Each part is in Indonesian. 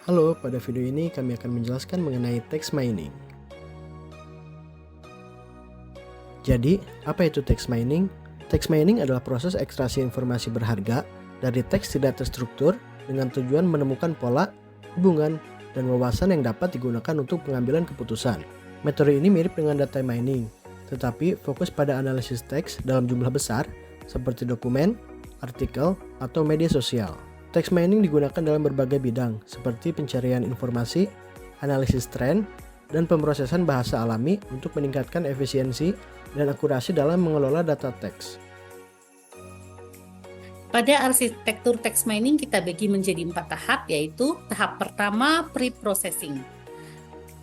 Halo, pada video ini kami akan menjelaskan mengenai text mining. Jadi, apa itu text mining? Text mining adalah proses ekstraksi informasi berharga dari teks tidak terstruktur dengan tujuan menemukan pola, hubungan, dan wawasan yang dapat digunakan untuk pengambilan keputusan. Metode ini mirip dengan data mining, tetapi fokus pada analisis teks dalam jumlah besar seperti dokumen, artikel, atau media sosial. Text mining digunakan dalam berbagai bidang seperti pencarian informasi, analisis tren, dan pemrosesan bahasa alami untuk meningkatkan efisiensi dan akurasi dalam mengelola data teks. Pada arsitektur text mining kita bagi menjadi 4 tahap, yaitu tahap pertama pre-processing.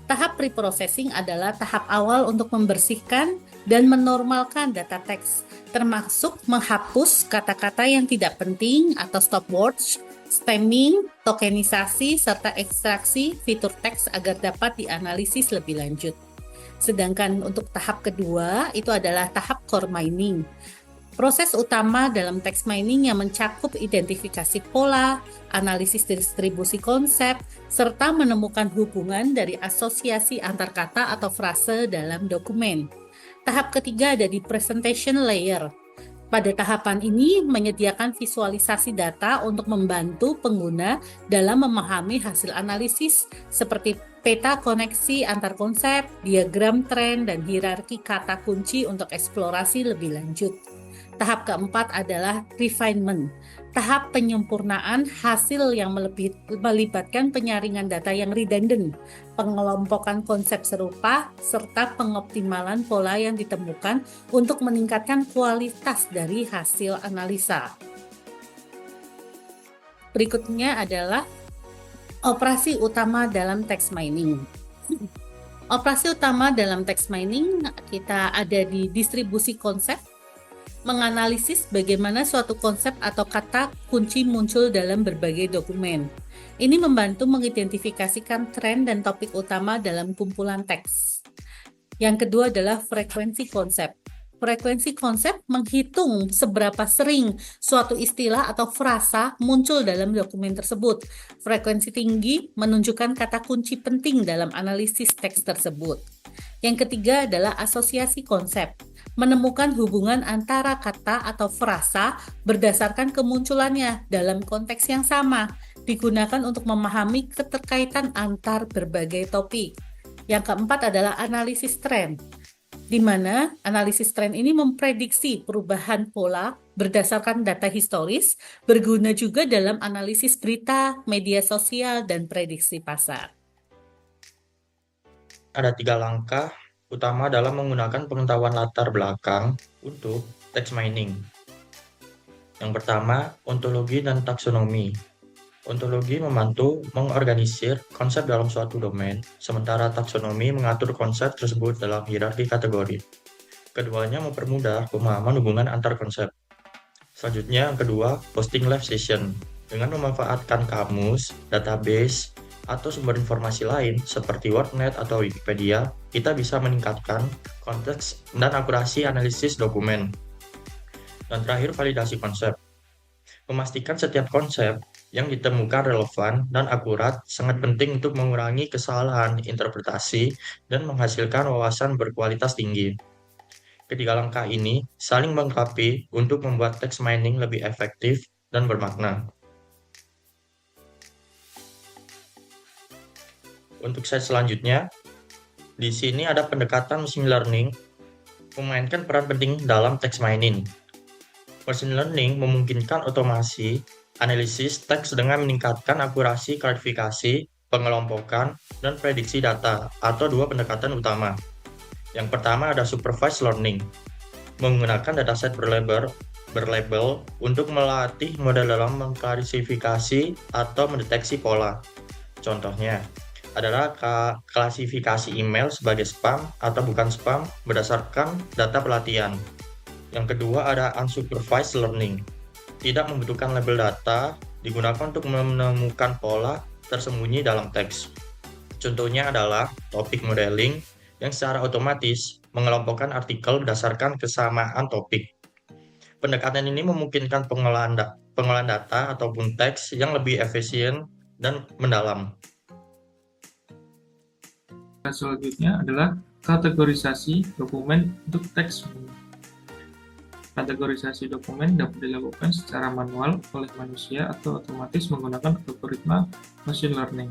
Tahap pre-processing adalah tahap awal untuk membersihkan dan menormalkan data teks, termasuk menghapus kata-kata yang tidak penting atau stop words, stemming, tokenisasi, serta ekstraksi fitur teks agar dapat dianalisis lebih lanjut. Sedangkan untuk tahap kedua itu adalah tahap core mining. Proses utama dalam text mining yang mencakup identifikasi pola, analisis distribusi konsep, serta menemukan hubungan dari asosiasi antar kata atau frase dalam dokumen. Tahap ketiga ada di presentation layer. Pada tahapan ini menyediakan visualisasi data untuk membantu pengguna dalam memahami hasil analisis seperti peta koneksi antar konsep, diagram tren, dan hierarki kata kunci untuk eksplorasi lebih lanjut. Tahap keempat adalah refinement, tahap penyempurnaan hasil yang melibatkan penyaringan data yang redundant, pengelompokan konsep serupa, serta pengoptimalan pola yang ditemukan untuk meningkatkan kualitas dari hasil analisa. Berikutnya adalah operasi utama dalam text mining. Operasi utama dalam text mining kita ada di distribusi konsep, menganalisis bagaimana suatu konsep atau kata kunci muncul dalam berbagai dokumen. Ini membantu mengidentifikasikan tren dan topik utama dalam kumpulan teks. Yang kedua adalah frekuensi konsep. Frekuensi konsep menghitung seberapa sering suatu istilah atau frasa muncul dalam dokumen tersebut. Frekuensi tinggi menunjukkan kata kunci penting dalam analisis teks tersebut. Yang ketiga adalah asosiasi konsep, menemukan hubungan antara kata atau frasa berdasarkan kemunculannya dalam konteks yang sama, digunakan untuk memahami keterkaitan antar berbagai topik. Yang keempat adalah analisis tren, di mana analisis tren ini memprediksi perubahan pola berdasarkan data historis, berguna juga dalam analisis berita, media sosial, dan prediksi pasar. Ada 3 langkah utama dalam menggunakan pengetahuan latar belakang untuk text mining. Yang pertama, ontologi dan taksonomi. Ontologi membantu mengorganisir konsep dalam suatu domain, sementara taksonomi mengatur konsep tersebut dalam hierarki kategori. Keduanya mempermudah pemahaman hubungan antar konsep. Selanjutnya, yang kedua, hosting live session. Dengan memanfaatkan kamus, database, atau sumber informasi lain seperti WordNet atau Wikipedia, kita bisa meningkatkan konteks dan akurasi analisis dokumen. Dan terakhir, validasi konsep. Memastikan setiap konsep yang ditemukan relevan dan akurat sangat penting untuk mengurangi kesalahan interpretasi dan menghasilkan wawasan berkualitas tinggi. Ketiga langkah ini saling melengkapi untuk membuat text mining lebih efektif dan bermakna. Untuk slide selanjutnya, di sini ada pendekatan machine learning memainkan peran penting dalam text mining. Machine learning memungkinkan otomasi analisis teks dengan meningkatkan akurasi klasifikasi, pengelompokan, dan prediksi data, atau dua pendekatan utama. Yang pertama ada supervised learning, menggunakan dataset berlabel untuk melatih model dalam mengklasifikasi atau mendeteksi pola. Contohnya adalah klasifikasi email sebagai spam atau bukan spam berdasarkan data pelatihan. Yang kedua ada unsupervised learning, tidak membutuhkan label data, digunakan untuk menemukan pola tersembunyi dalam teks. Contohnya adalah topic modeling yang secara otomatis mengelompokkan artikel berdasarkan kesamaan topik. Pendekatan ini memungkinkan pengolahan data ataupun teks yang lebih efisien dan mendalam. Selanjutnya adalah kategorisasi dokumen untuk teks mining. Kategorisasi dokumen dapat dilakukan secara manual oleh manusia atau otomatis menggunakan algoritma machine learning.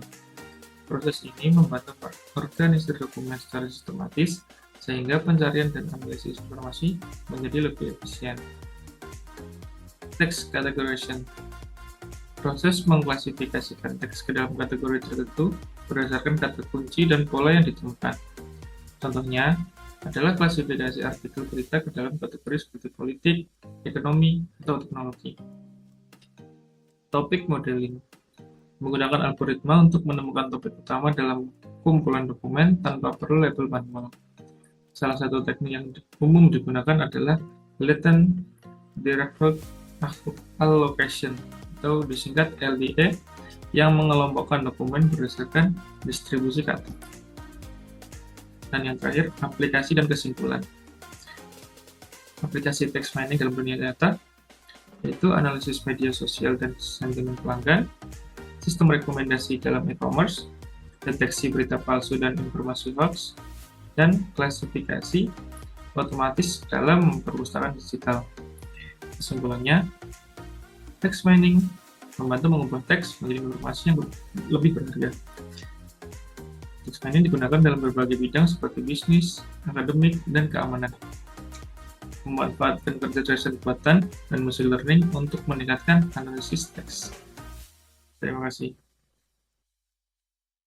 Proses ini membantu organisasi dokumen secara sistematis sehingga pencarian dan analisis informasi menjadi lebih efisien. Text categorization. Proses mengklasifikasikan teks ke dalam kategori tertentu berdasarkan kata kunci dan pola yang ditemukan. Contohnya adalah klasifikasi artikel berita ke dalam kategori seperti politik, ekonomi, atau teknologi. Topik modeling. Menggunakan algoritma untuk menemukan topik utama dalam kumpulan dokumen tanpa perlu label manual. Salah satu teknik yang umum digunakan adalah latent directed allocation atau disingkat LDA yang mengelompokkan dokumen berdasarkan distribusi kata. Dan yang terakhir, aplikasi dan kesimpulan. Aplikasi text mining dalam dunia nyata yaitu analisis media sosial dan sentimen pelanggan, sistem rekomendasi dalam e-commerce, deteksi berita palsu dan informasi hoax, dan klasifikasi otomatis dalam perpustakaan digital. Kesimpulannya, text mining membantu mengubah teks menjadi informasi yang lebih berharga. Text mining digunakan dalam berbagai bidang seperti bisnis, akademik, dan keamanan. Memanfaatkan kecerdasan buatan dan machine learning untuk meningkatkan analisis teks. Terima kasih.